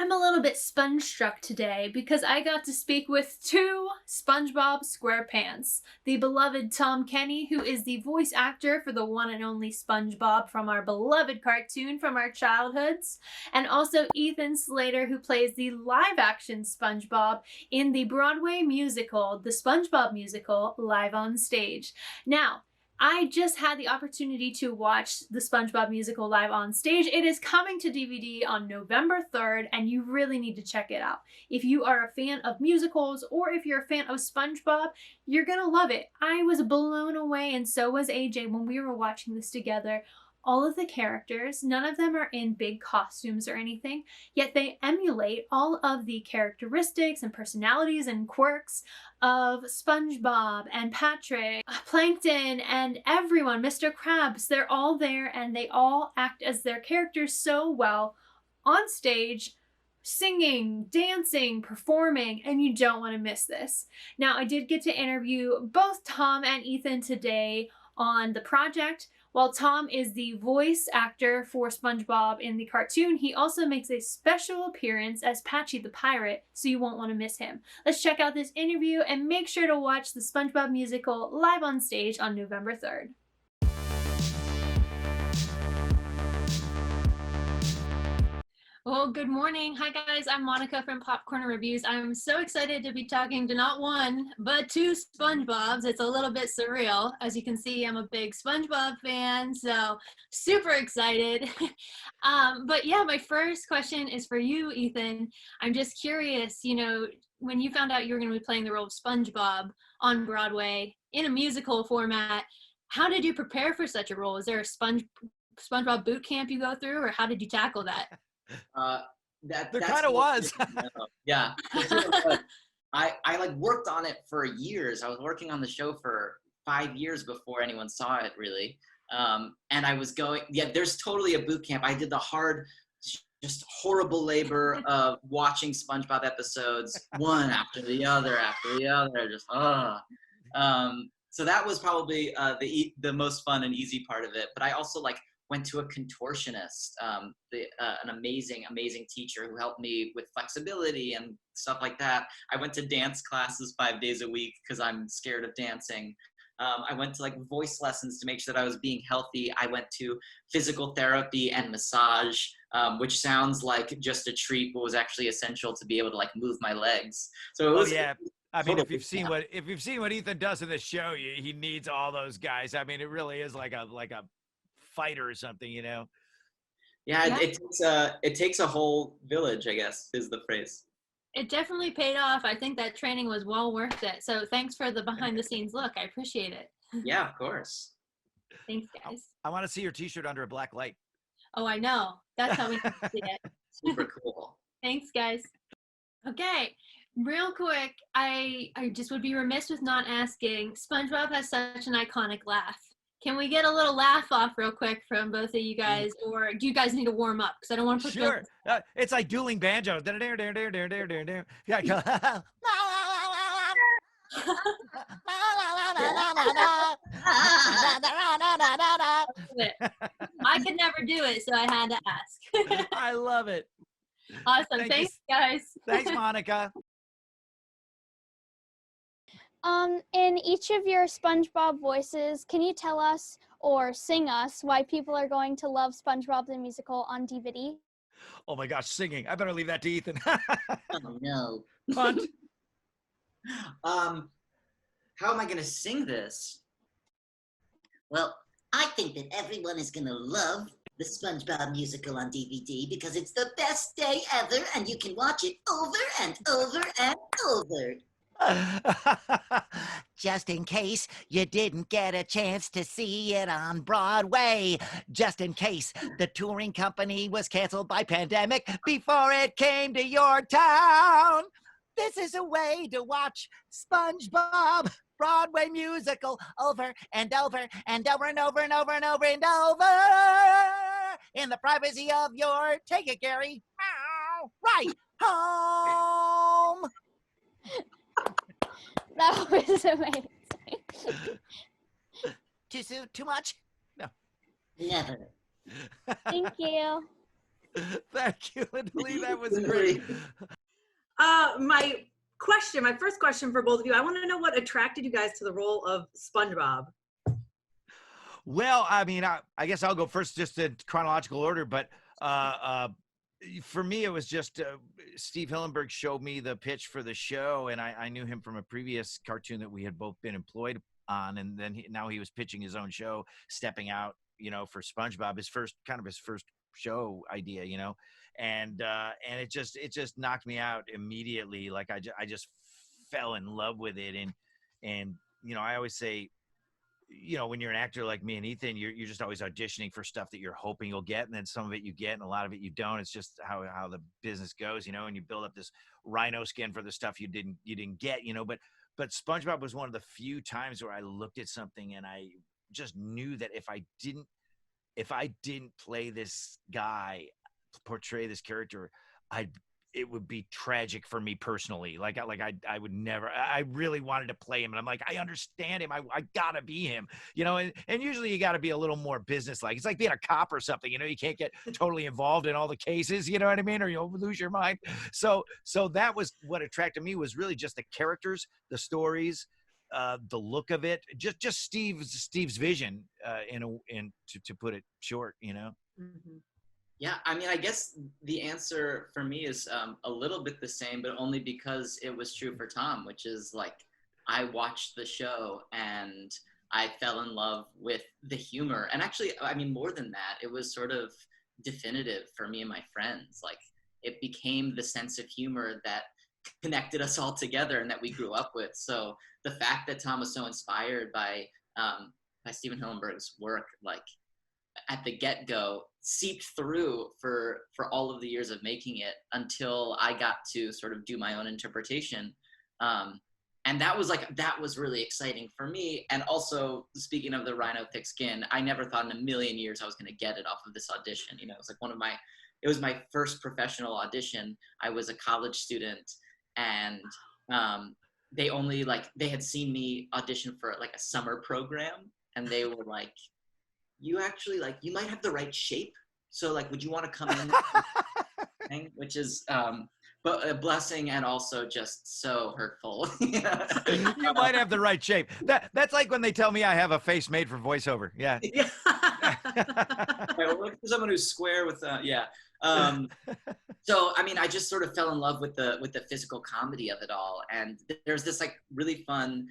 I'm a little bit sponge struck today because I got to speak with two SpongeBob SquarePants. The beloved Tom Kenny, who is the voice actor for the one and only SpongeBob from our beloved cartoon from our childhoods, and also Ethan Slater, who plays the live action SpongeBob in the Broadway musical, the SpongeBob Musical, live on stage. Now, I just had the opportunity to watch the SpongeBob Musical live on stage. It is coming to DVD on November 3rd, and you really need to check it out. If you are a fan of musicals or if you're a fan of SpongeBob, you're gonna love it. I was blown away, and so was AJ when we were watching this together. All of the characters, none of them are in big costumes or anything, yet they emulate all of the characteristics and personalities and quirks of SpongeBob and Patrick, Plankton, and everyone, Mr. Krabs. They're all there and they all act as their characters so well on stage, singing, dancing, performing, and you don't want to miss this. Now, I did get to interview both Tom and Ethan today on the project. While Tom is the voice actor for SpongeBob in the cartoon, he also makes a special appearance as Patchy the Pirate, so you won't want to miss him. Let's check out this interview and make sure to watch the SpongeBob Musical live on stage on November 3rd. Well, good morning. Hi, guys. I'm Monica from Popcorn Reviews. I'm so excited to be talking to not one, but two SpongeBobs. It's a little bit surreal. As you can see, I'm a big SpongeBob fan, so super excited. But yeah, my first question is for you, Ethan. I'm just curious, when you found out you were going to be playing the role of SpongeBob on Broadway in a musical format, how did you prepare for such a role? Is there a SpongeBob boot camp you go through, or how did you tackle that? There kind of was. Yeah. I like worked on it for years. I was working on the show for 5 years before anyone saw it, really. And I was going, yeah, there's totally a boot camp. I did the hard, just horrible labor of watching SpongeBob episodes, one after the other, just, so that was probably the most fun and easy part of it. But I also went to a contortionist, an amazing teacher who helped me with flexibility and stuff like that. I went to dance classes 5 days a week because I'm scared of dancing. I went to voice lessons to make sure that I was being healthy. I went to physical therapy and massage, which sounds like just a treat, but was actually essential to be able to move my legs. So it was, yeah. I mean, if you've seen what Ethan does in the show, he needs all those guys. I mean, it really is like a fighter or something, Yeah, it takes a whole village, I guess, is the phrase. It definitely paid off. I think that training was well worth it. So thanks for the behind the scenes look. I appreciate it. Yeah, of course. Thanks, guys. I want to see your t-shirt under a black light. Oh, I know. That's how we see it. Super cool. Thanks, guys. Okay, real quick, I just would be remiss with not asking, SpongeBob has such an iconic laugh. Can we get a little laugh off real quick from both of you guys, or do you guys need to warm up? Because I don't want to put Sure. It's like dueling banjos. Yeah. I could never do it, so I had to ask. I love it. Awesome. Thanks, guys. Thanks, Monica. In each of your SpongeBob voices, can you tell us or sing us why people are going to love SpongeBob the Musical on DVD? Oh my gosh, singing. I better leave that to Ethan. Oh no. Punt. How am I gonna sing this? Well, I think that everyone is gonna love the SpongeBob Musical on DVD because it's the best day ever and you can watch it over and over and over. Just in case you didn't get a chance to see it on Broadway. Just in case the touring company was canceled by pandemic before it came to your town. This is a way to watch SpongeBob Broadway musical over and over and over and over and over and over and over in the privacy of your, take it, Gary, right home. That was amazing. Too soon? Too much? No. Never. Thank you. Thank you, Lee. That was great. My first question for both of you, I want to know what attracted you guys to the role of SpongeBob. Well, I mean, I guess I'll go first, just in chronological order. But for me, it was just Steve Hillenburg showed me the pitch for the show, and I knew him from a previous cartoon that we had both been employed on, and then now he was pitching his own show, stepping out, for SpongeBob, his first show idea, and it just knocked me out immediately. Like I just fell in love with it, and I always say, when you're an actor like me and Ethan, you're just always auditioning for stuff that you're hoping you'll get, and then some of it you get and a lot of it you don't. It's just how the business goes, and you build up this rhino skin for the stuff you didn't get, but SpongeBob was one of the few times where I looked at something and I just knew that if I didn't play this guy, portray this character, it would be tragic for me personally. Like I would never, I really wanted to play him. And I'm like, I understand him. I gotta be him, and usually you gotta be a little more business-like. It's like being a cop or something, you can't get totally involved in all the cases, you know what I mean? Or you'll lose your mind. So that was what attracted me, was really just the characters, the stories, the look of it, just Steve's vision, to put it short, Mm-hmm. Yeah, I mean, I guess the answer for me is a little bit the same, but only because it was true for Tom, which is like, I watched the show and I fell in love with the humor. And actually, I mean, more than that, it was sort of definitive for me and my friends. Like, it became the sense of humor that connected us all together and that we grew up with. So the fact that Tom was so inspired by Stephen Hillenburg's work, like, at the get-go, seeped through for all of the years of making it until I got to sort of do my own interpretation. And that was really exciting for me. And also, speaking of the rhino thick skin, I never thought in a million years I was going to get it off of this audition. It was like it was my first professional audition. I was a college student, and they had seen me audition for like a summer program, and they were like, you actually, like, you might have the right shape. So, like, would you want to come in? Which is, but a blessing and also just so hurtful. You might have the right shape. That's like when they tell me I have a face made for voiceover. Yeah. Yeah. Well, look for someone who's square with, yeah. So, I mean, I just sort of fell in love with the physical comedy of it all. And there's this like really fun,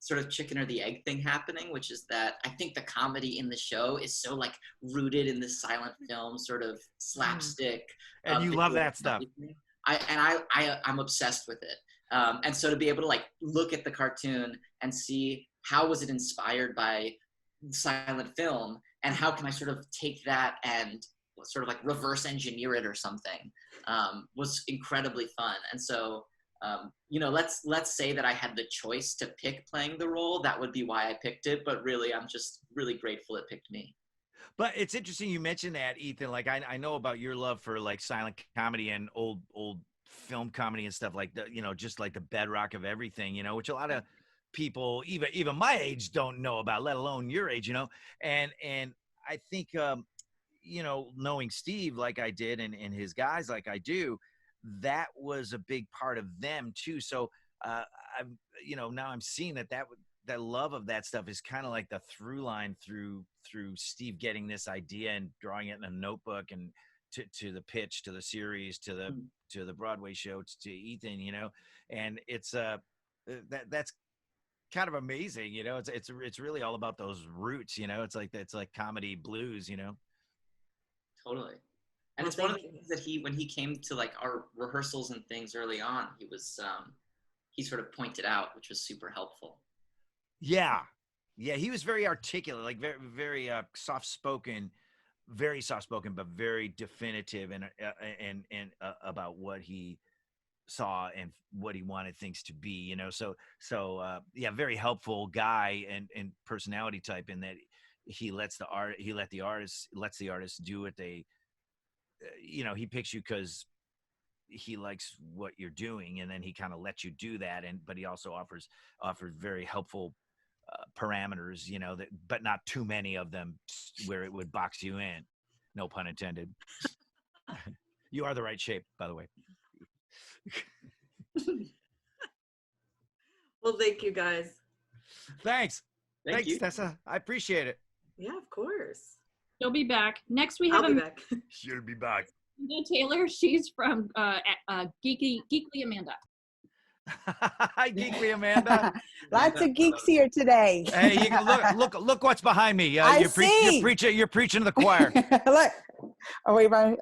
sort of chicken or the egg thing happening, which is that I think the comedy in the show is so like rooted in this silent film sort of slapstick. And you love that stuff. I'm obsessed with it. And so to be able to like look at the cartoon and see how was it inspired by silent film, and how can I sort of take that and sort of like reverse engineer it or something, was incredibly fun. And so, let's say that I had the choice to pick playing the role, that would be why I picked it. But really, I'm just really grateful it picked me. But it's interesting you mentioned that, Ethan. Like I know about your love for like silent comedy and old film comedy and stuff like that, just like the bedrock of everything, which a lot of people, even my age, don't know about, let alone your age, and I think, knowing Steve like I did, and his guys like I do, that was a big part of them too. So now I'm seeing that love of that stuff is kind of like the through line through Steve getting this idea and drawing it in a notebook, and to the pitch, to the series, to the Broadway show, to Ethan, and it's that's kind of amazing. It's really all about those roots. It's like comedy blues. Totally. And it's one of the things that when he came to like our rehearsals and things early on, he sort of pointed out, which was super helpful. Yeah. He was very articulate, like very, very soft-spoken, but very definitive and about what he saw and what he wanted things to be, So very helpful guy and personality type, in that he lets the artist do what they. He picks you because he likes what you're doing, and then he kind of lets you do that. But he also offers very helpful parameters, but not too many of them where it would box you in. No pun intended. You are the right shape, by the way. Well, thank you guys. Thanks. Thank Thanks, you. Tessa. I appreciate it. Yeah, of course. She'll be back. Next, we have I'll be back. She'll be back. Amanda Taylor. She's from Geekly Amanda. Hi, Geekly Amanda. Lots of geeks here today. Hey, you can look what's behind me. I see. You're preaching to the choir. Look. Oh, wait, right.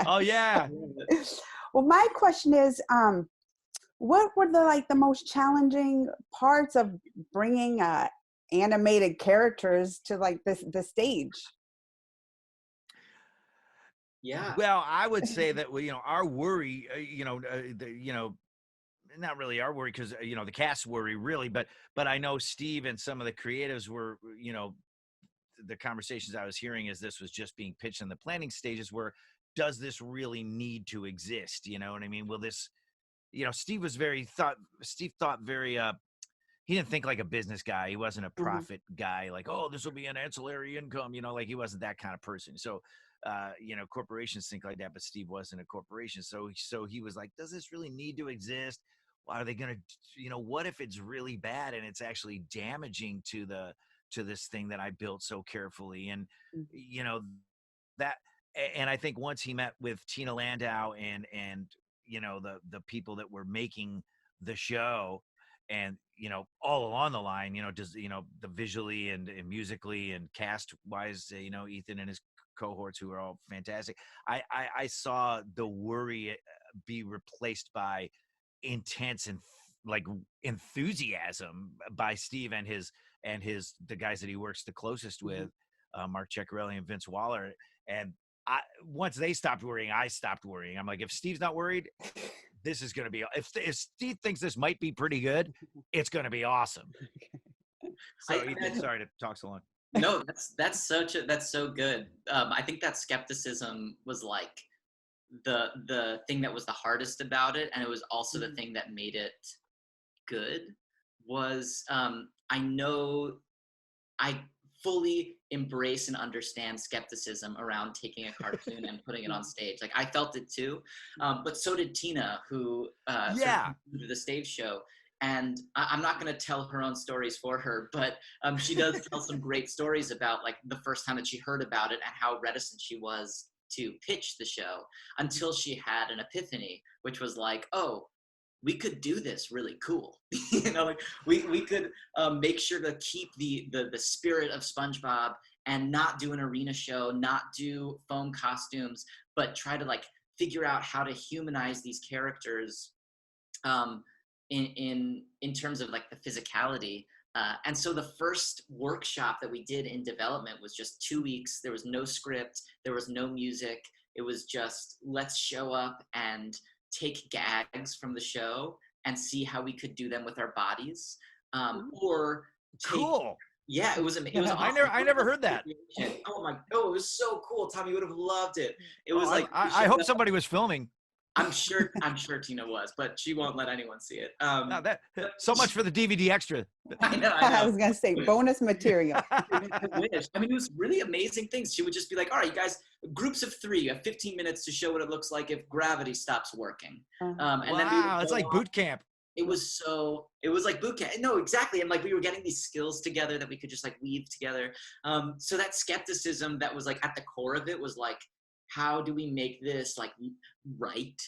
Oh yeah. Well, my question is, what were the most challenging parts of bringing animated characters to the stage? Yeah. Well, I would say that our worry, not really our worry because the cast worry really, but I know Steve and some of the creatives were, the conversations I was hearing as this was just being pitched in the planning stages were, does this really need to exist? You know what I mean? Will this, Steve thought very, he didn't think like a business guy. He wasn't a profit guy. Like, oh, this will be an ancillary income, like he wasn't that kind of person. So, corporations think like that, but Steve wasn't a corporation. So he was like, does this really need to exist? Why are they going to, what if it's really bad and it's actually damaging to this thing that I built so carefully? And, that, and I think once he met with Tina Landau and the people that were making the show and, all along the line, just, the visually and musically and cast wise, Ethan and his cohorts who are all fantastic. I saw the worry be replaced by intense and enthusiasm by Steve and the guys that he works the closest with, Mark Ceccarelli and Vince Waller. And once they stopped worrying, I stopped worrying. I'm like, if Steve's not worried, this is going to be, if Steve thinks this might be pretty good, it's going to be awesome. So Ethan, sorry to talk so long. No, that's so good. I think that skepticism was like the thing that was the hardest about it, and it was also the thing that made it good. Was I know I fully embrace and understand skepticism around taking a cartoon and putting it on stage. Like I felt it too, but so did Tina, who sort of did the stage show. And I'm not going to tell her own stories for her, but she does tell some great stories about like the first time that she heard about it and how reticent she was to pitch the show until she had an epiphany, which was like, oh, we could do this really cool. Like we could make sure to keep the spirit of SpongeBob and not do an arena show, not do foam costumes, but try to like figure out how to humanize these characters in terms of like the physicality. And so the first workshop that we did in development was just 2 weeks. There was no script, there was no music. It was just, let's show up and take gags from the show and see how we could do them with our bodies. Or take, cool. Yeah, it was amazing. I never heard that. Oh it was so cool. Tommy would have loved it. It was I hope somebody was filming. I'm sure Tina was, but she won't let anyone see it. So much for the DVD extra. I know. I was going to say bonus material. I wish. I mean, it was really amazing things. She would just be like, all right, you guys, groups of 3, you have 15 minutes to show what it looks like if gravity stops working. And then it's like boot camp. It was like boot camp. No, exactly. And like we were getting these skills together that we could just like weave together. So that skepticism that was like at the core of it was like, how do we make this like right?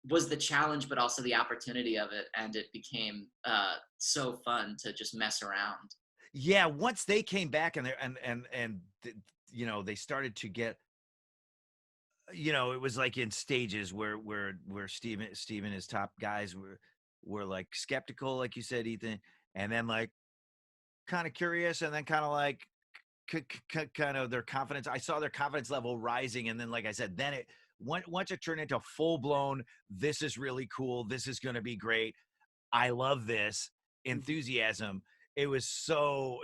Was the challenge, but also the opportunity of it. And it became so fun to just mess around. Yeah. Once they came back and they started to get, it was like in stages where Steve and his top guys were like skeptical, like you said, Ethan, and then like kind of curious, and then kind of like kind of their confidence. I saw their confidence level rising, and then like I said, then once it turned into full blown, this is really cool, this is going to be great, I love this enthusiasm. It was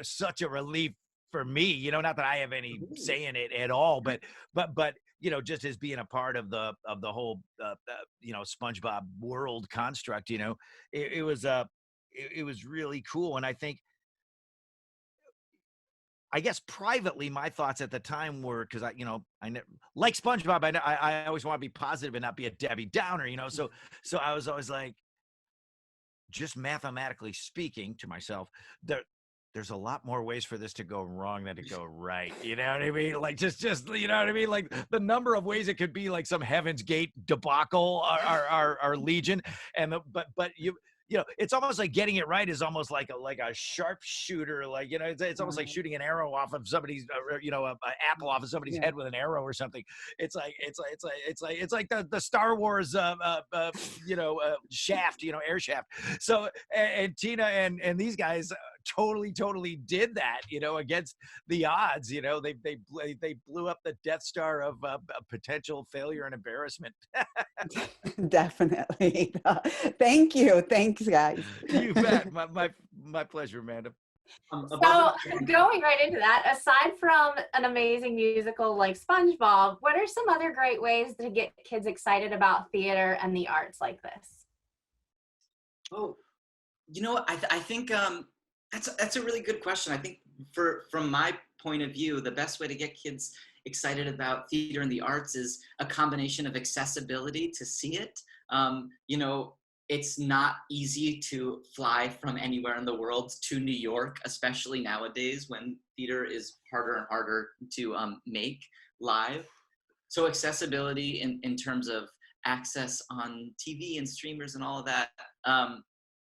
such a relief for me, not that I have any say in it at all, but just as being a part of the whole SpongeBob world construct, it was really cool. And I think I guess privately, my thoughts at the time were, because like SpongeBob, I always want to be positive and not be a Debbie Downer, So I was always like, just mathematically speaking to myself, there's a lot more ways for this to go wrong than to go right. You know what I mean? Like just you know what I mean? Like the number of ways it could be like some Heaven's Gate debacle are legion. And but it's almost like getting it right is almost like a sharpshooter. Like, it's almost like shooting an arrow off of somebody's, an apple off of somebody's head with an arrow or something. It's like the Star Wars, shaft, air shaft. So, and Tina and these guys totally did that, against the odds. They blew up the Death Star of potential failure and embarrassment. Definitely. Thank you. Thanks, guys. You bet. My pleasure, Amanda. So going right into that, aside from an amazing musical like SpongeBob, what are some other great ways to get kids excited about theater and the arts like this? Oh, I think that's a really good question. I think from my point of view, the best way to get kids excited about theater and the arts is a combination of accessibility to see it. It's not easy to fly from anywhere in the world to New York, especially nowadays when theater is harder and harder to make live. So accessibility in terms of access on TV and streamers and all of that.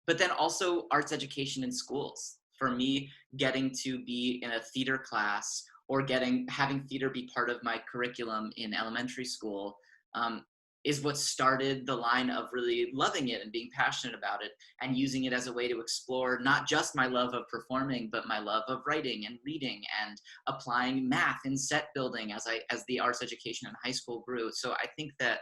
But then also arts education in schools. For me, getting to be in a theater class or having theater be part of my curriculum in elementary school is what started the line of really loving it and being passionate about it and using it as a way to explore not just my love of performing, but my love of writing and reading and applying math and set building as the arts education in high school grew. So I think that,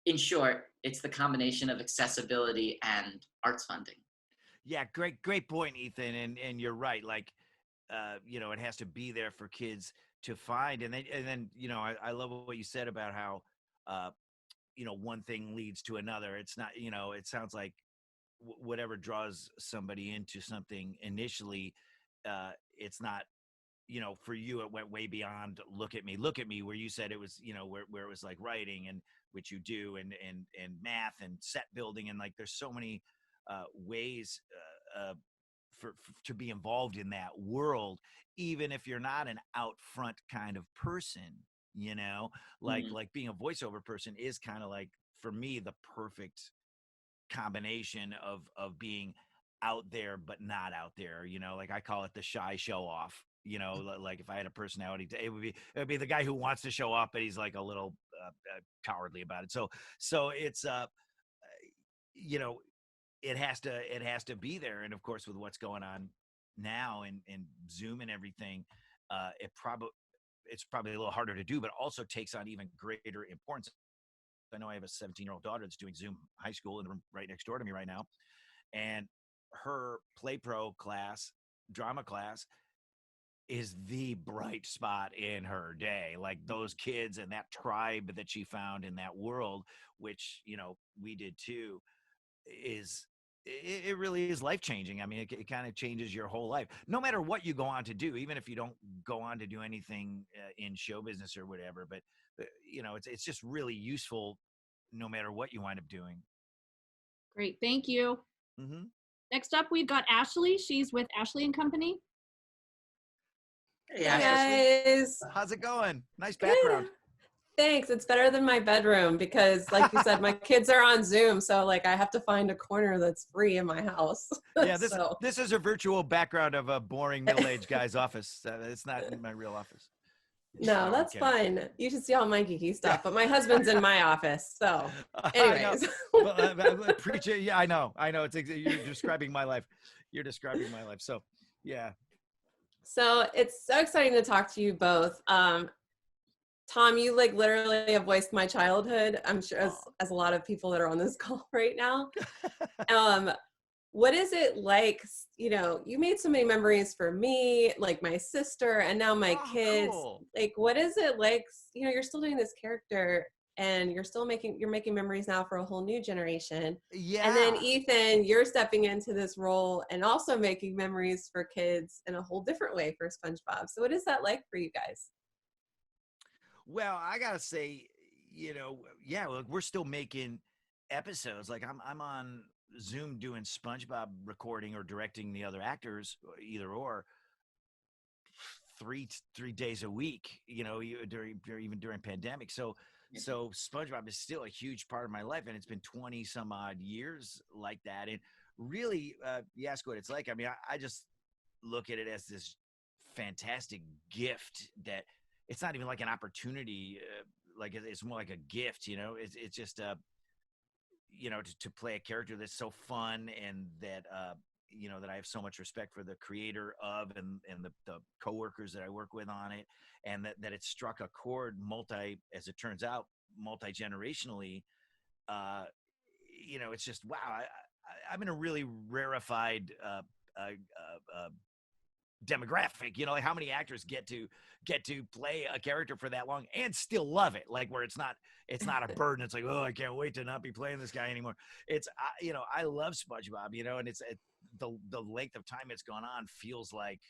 in short, it's the combination of accessibility and arts funding. Yeah, great point, Ethan. And you're right. Like, it has to be there for kids to find. And then I love what you said about how, one thing leads to another. It's not, it sounds like whatever draws somebody into something initially, it's not, for you, it went way beyond look at me, where you said it was, where it was like writing, and which you do, and math and set building. And like, there's so many ways to be involved in that world, even if you're not an out front kind of person, like being a voiceover person is kind of like, for me, the perfect combination of being out there but not out there. Like I call it the shy show off. Like if I had a personality, it would be the guy who wants to show off, but he's like a little cowardly about it. So it's it has to be there. And of course, with what's going on now and Zoom and everything, it's probably a little harder to do, but also takes on even greater importance. I know I have a 17-year-old daughter that's doing Zoom high school in the room right next door to me right now. And her Play Pro class, drama class, is the bright spot in her day. Like those kids and that tribe that she found in that world, which, we did too, it really is life-changing. I mean, it kind of changes your whole life, no matter what you go on to do, even if you don't go on to do anything in show business or whatever. But it's just really useful no matter what you wind up doing. Great, thank you. Mm-hmm. Next up, we've got Ashley. She's with Ashley and Company. Hey guys. How's it going? Nice background. Good. Thanks. It's better than my bedroom because, like you said, my kids are on Zoom, so like I have to find a corner that's free in my house. Yeah, this is a virtual background of a boring middle-aged guy's office. It's not in my real office. No, that's fine. You should see all my geeky stuff, but my husband's in my office, so anyways. Appreciate. Yeah, I know. You're describing my life. So, yeah. So it's so exciting to talk to you both. Tom, you like literally have voiced my childhood, I'm sure, as a lot of people that are on this call right now. What is it like, you made so many memories for me, like my sister and now my kids. Cool. Like, what is it like, you're still doing this character and you're making memories now for a whole new generation. Yeah. And then Ethan, you're stepping into this role and also making memories for kids in a whole different way for SpongeBob. So what is that like for you guys? Well, I gotta say, yeah, look, we're still making episodes. Like I'm on Zoom doing SpongeBob recording or directing the other actors, either or, three days a week. Even during pandemic. So SpongeBob is still a huge part of my life, and it's been 20 some odd years like that. And really, you ask what it's like. I mean, I just look at it as this fantastic gift that it's not even like an opportunity. Like it's more like a gift, it's just, to play a character that's so fun, and that, that I have so much respect for the creator of, and the coworkers that I work with on it, and that it struck a chord as it turns out, multi-generationally. It's just, wow. I'm in a really rarefied demographic, like how many actors get to play a character for that long and still love it, like where it's not a burden. It's like, oh, I can't wait to not be playing this guy anymore. It's I love SpongeBob, and it's the length of time it's gone on feels like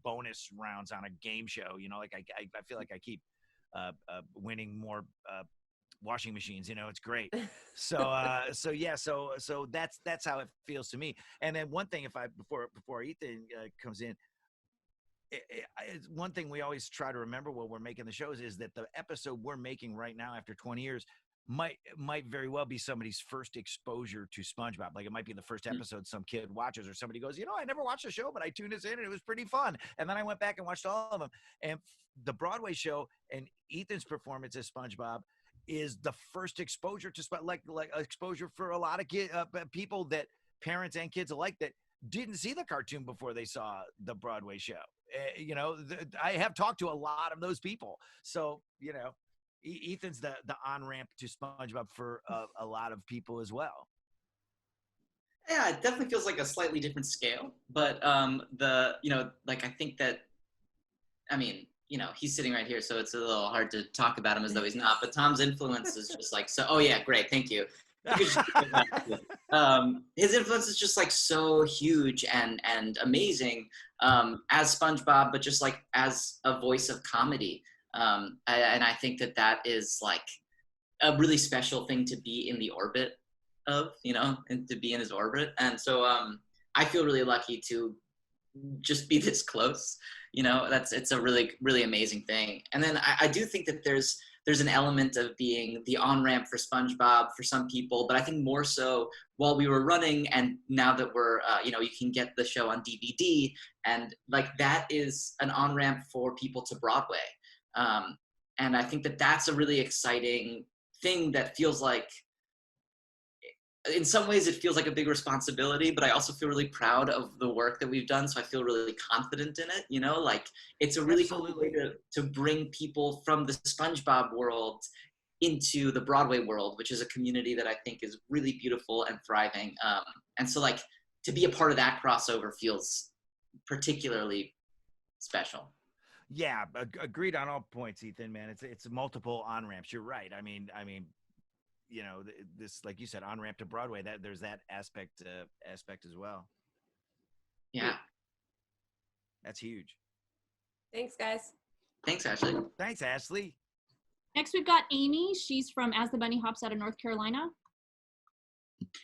bonus rounds on a game show. Like I feel like I keep winning more washing machines. It's great. So that's how it feels to me. And then one thing, before Ethan comes in, one thing we always try to remember while we're making the shows is that the episode we're making right now after 20 years might very well be somebody's first exposure to SpongeBob. Like it might be the first episode some kid watches, or somebody goes, I never watched the show, but I tuned this in and it was pretty fun. And then I went back and watched all of them. And the Broadway show and Ethan's performance as SpongeBob is the first exposure to like exposure for a lot of people, that parents and kids alike, that didn't see the cartoon before they saw the Broadway show. I have talked to a lot of those people. So, Ethan's the on-ramp to SpongeBob for a lot of people as well. Yeah, it definitely feels like a slightly different scale, but like I think that, I mean, he's sitting right here, so it's a little hard to talk about him as though he's not, but Tom's influence is just like, so, oh yeah, great, thank you. His influence is just like so huge and amazing as SpongeBob, but just like as a voice of comedy. And I think that is like a really special thing to be in the orbit of, and to be in his orbit. And so I feel really lucky to just be this close. It's a really, really amazing thing. And then I do think that there's an element of being the on-ramp for SpongeBob for some people, but I think more so while we were running, and now that we're, you can get the show on DVD, and like that is an on-ramp for people to Broadway. And I think that that's a really exciting thing that feels like, in some ways it feels like a big responsibility, but I also feel really proud of the work that we've done. So I feel really confident in it, like it's a really cool way to bring people from the SpongeBob world into the Broadway world, which is a community that I think is really beautiful and thriving. And so like to be a part of that crossover feels particularly special. Yeah, agreed on all points, Ethan, man. It's multiple on-ramps. You're right. I mean, this, like you said, on-ramp to Broadway, that there's that aspect as well. Yeah. That's huge. Thanks, guys. Thanks, Ashley. Thanks, Ashley. Next, we've got Amy. She's from As the Bunny Hops out of North Carolina.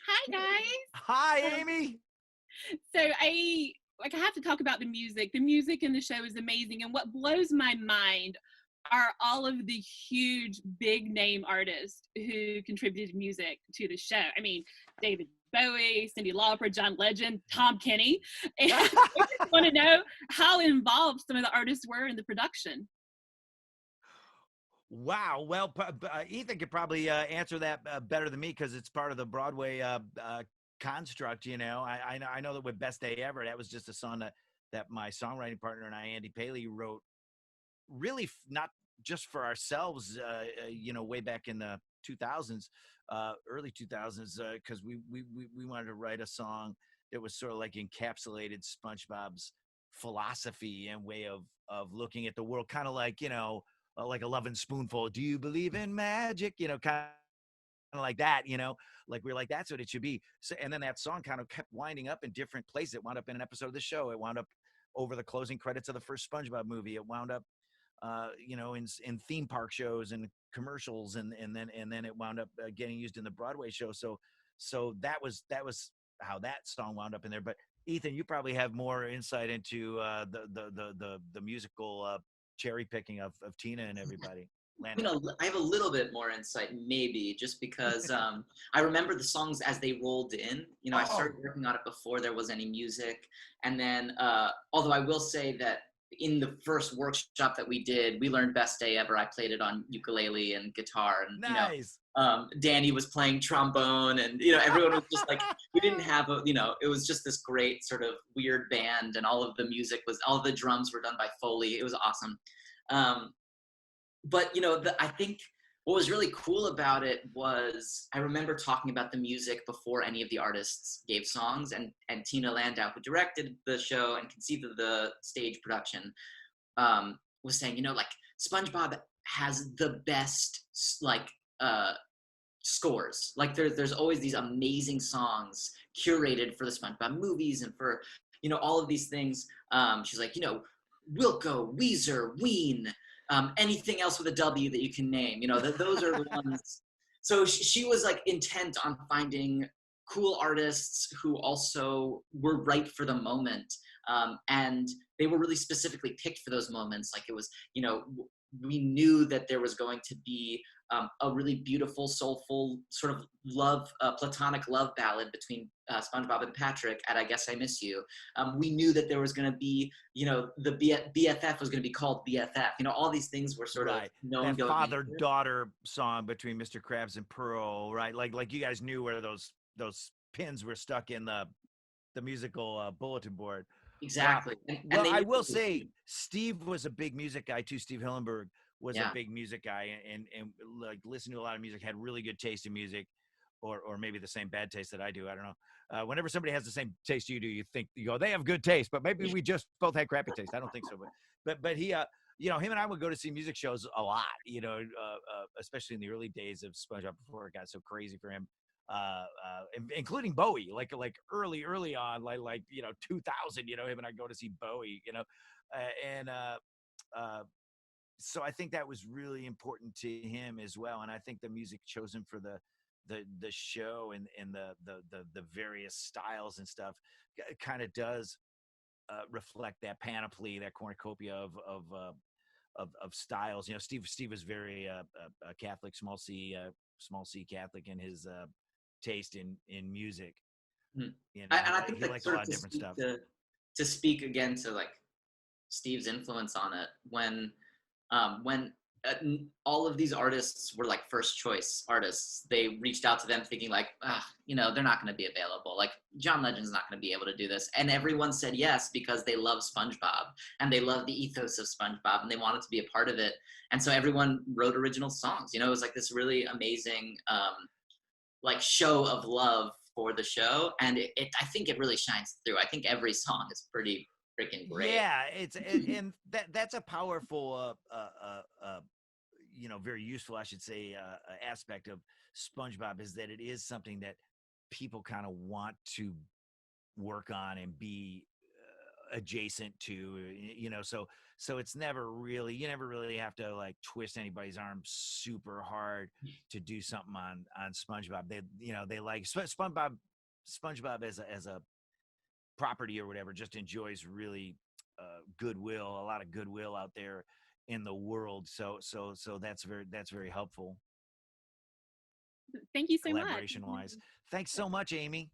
Hi, guys. Hi, Amy. So I have to talk about the music. The music in the show is amazing. And what blows my mind are all of the huge big name artists who contributed music to the show. I mean, David Bowie, Cyndi Lauper, John Legend, Tom Kenny. And I just want to know how involved some of the artists were in the production. Wow. Well, Ethan could probably answer that better than me, because it's part of the Broadway construct. I know that with Best Day Ever, that was just a song that my songwriting partner and I, Andy Paley, wrote really not just for ourselves, way back in the 2000s, early 2000s, because we wanted to write a song that was sort of like encapsulated SpongeBob's philosophy and way of looking at the world, kind of like, like a loving spoonful. Do you believe in magic? You know, kind of like that, you know, like we're like, that's what it should be. So, and then that song kind of kept winding up in different places. It wound up in an episode of the show. It wound up over the closing credits of the first SpongeBob movie. It wound up, you know, in theme park shows and commercials, and then it wound up getting used in the Broadway show. So that was how that song wound up in there. But Ethan, you probably have more insight into the musical cherry picking of Tina and everybody. You know, I have a little bit more insight, maybe, just because I remember the songs as they rolled in. You know, I started working on it before there was any music. And then, although I will say that in the first workshop that we did, we learned Best Day Ever. I played it on ukulele and guitar. And, nice. You know, Danny was playing trombone, and, you know, everyone was just like, we didn't have a, you know, it was just this great sort of weird band, and all of the music was, all the drums were done by Foley. It was awesome. But, you know, I think what was really cool about it was I remember talking about the music before any of the artists gave songs, and Tina Landau, who directed the show and conceived of the stage production, was saying, you know, like, SpongeBob has the best, like, scores. Like, there's always these amazing songs curated for the SpongeBob movies and for, you know, all of these things. She's like, you know, Wilco, Weezer, Ween, anything else with a W that you can name, you know, those are the ones. So she was like intent on finding cool artists who also were right for the moment. And they were really specifically picked for those moments. Like, it was, you know, we knew that there was going to be a really beautiful, soulful sort of love, platonic love ballad between SpongeBob and Patrick at I Guess I Miss You. We knew that there was going to be, you know, the BFF was going to be called BFF. You know, all these things were sort of known. That father-daughter song between Mr. Krabs and Pearl, right? Like you guys knew where those pins were stuck in the musical bulletin board. Exactly. Well, I will say Steve was a big music guy too. Steve Hillenburg was a big music guy, and like listened to a lot of music, had really good taste in music, or maybe the same bad taste that I do. I don't know. Whenever somebody has the same taste you do, you think, you go, they have good taste, but maybe we just both had crappy taste. I don't think so, but he, you know, him and I would go to see music shows a lot, you know, especially in the early days of SpongeBob before it got so crazy for him. Including Bowie, like early on, like you know, 2000, you know, him and I go to see Bowie, you know, so I think that was really important to him as well, and I think the music chosen for the show and the various styles and stuff kind of does reflect that panoply, that cornucopia of styles. You know, Steve was very Catholic, small c Catholic in his taste in music. You know, and I think he liked a lot of different stuff. To speak again to like Steve's influence on it, when all of these artists were like first choice artists, they reached out to them thinking like, you know, they're not going to be available. Like, John Legend's not going to be able to do this. And everyone said yes because they love SpongeBob and they love the ethos of SpongeBob and they wanted to be a part of it. And so everyone wrote original songs. You know, it was like this really amazing like show of love for the show, and I think it really shines through. I think every song is pretty freaking great. Yeah, and that's a powerful you know, very useful, I should say, aspect of SpongeBob, is that it is something that people kind of want to work on and be adjacent to, you know, so it's never really, you never really have to like twist anybody's arm super hard to do something on SpongeBob. They, you know, they like SpongeBob as a property or whatever just enjoys really goodwill, a lot of goodwill out there in the world. So that's very helpful. Thank you so much. Collaboration wise. Thanks so much, Amy.